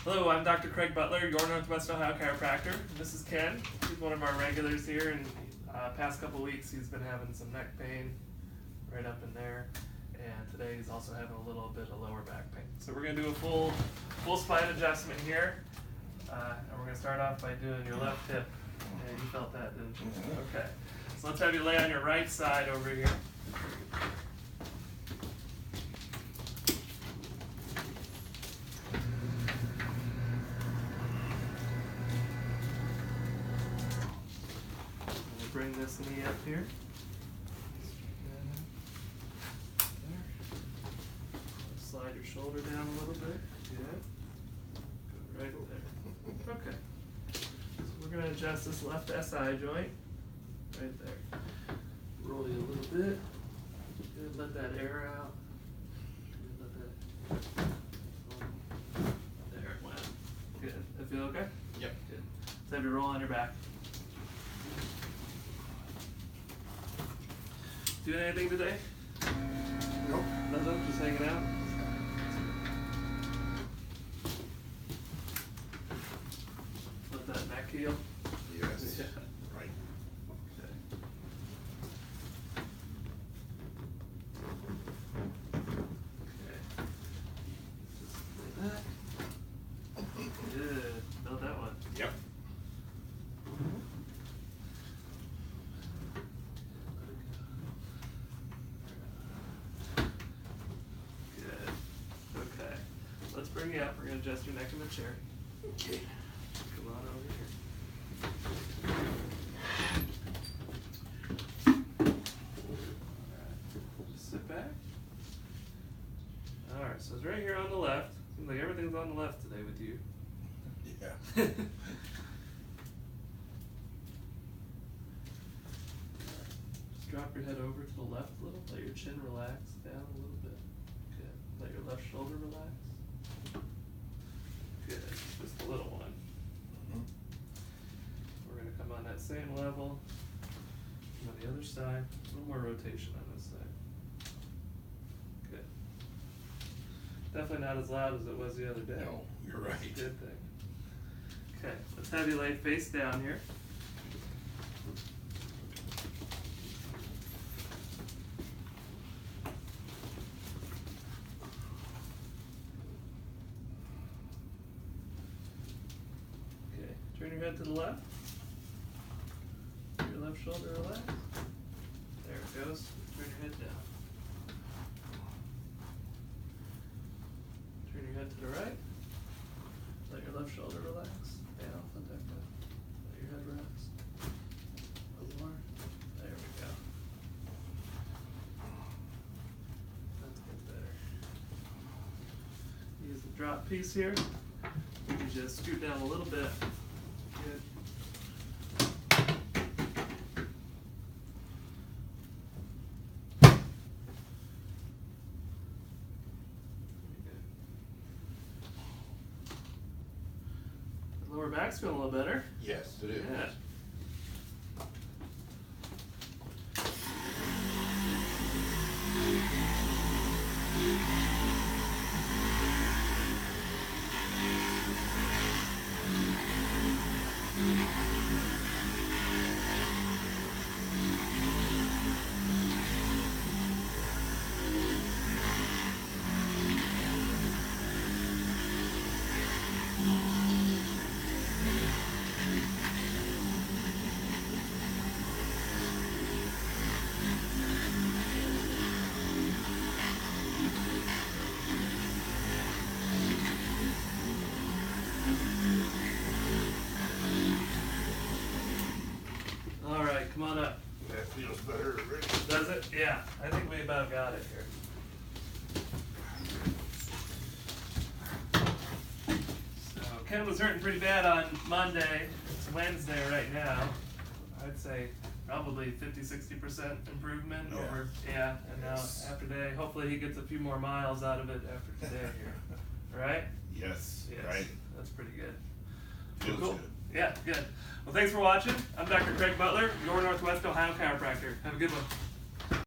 Hello, I'm Dr. Craig Butler, your Northwest Ohio chiropractor. This is Ken. He's one of our regulars here, and past couple weeks he's been having some neck pain right up in there, and today he's also having a little bit of lower back pain. So we're going to do a full spine adjustment here, and we're going to start off by doing your left hip. Yeah, you felt that, didn't you? Okay. So let's have you lay on your right side over here. Bring this knee up here. There. Slide your shoulder down a little bit. Good. Go right there. Okay. So we're going to adjust this left SI joint. Right there. Roll you a little bit. Good. Let that air out. Good. Let that. There it went. Good. That feel okay? Yep. Good. Let's have you roll on your back. Doing anything today? Nope. Nothing? Just hanging out? Let that neck heal? Yes. Yeah. Right. Okay. Okay. Just like that. Good. Felt that one. Yep. Let's bring you up. We're going to adjust your neck in the chair. Okay. Come on over here. Alright. Just sit back. Alright, so it's right here on the left. Seems like everything's on the left today with you. Yeah. Just drop your head over to the left a little. Let your chin relax down a little bit. Good. Let your left shoulder relax. Good. Just a little one. Mhm. We're going to come on that same level. On the other side. A little more rotation on this side. Good. Definitely not as loud as it was the other day. No, you're right. That's a good thing. Okay, let's have you lay face down here. Okay, turn your head to the left. Your left shoulder relax. There it goes. Turn your head down. Turn your head to the right. Let your left shoulder relax. Down, let that go. Let your head rest. A little more. There we go. That's good better. Use the drop piece here. You can just scoot down a little bit. Good. Lower back's feeling a little better. Yes, it is. Yeah. All right, come on up. That feels better already. Does it? Yeah, I think we about got it here. So Ken was hurting pretty bad on Monday. It's Wednesday right now. I'd say probably 50-60% improvement Yeah. over, yeah, and Yes. now after today, hopefully he gets a few more miles out of it after today here. All right? Yes, Yes, right. that's pretty good. Feels Cool. good. Yeah, good. Well, thanks for watching. I'm Dr. Craig Butler, your Northwest Ohio chiropractor. Have a good one.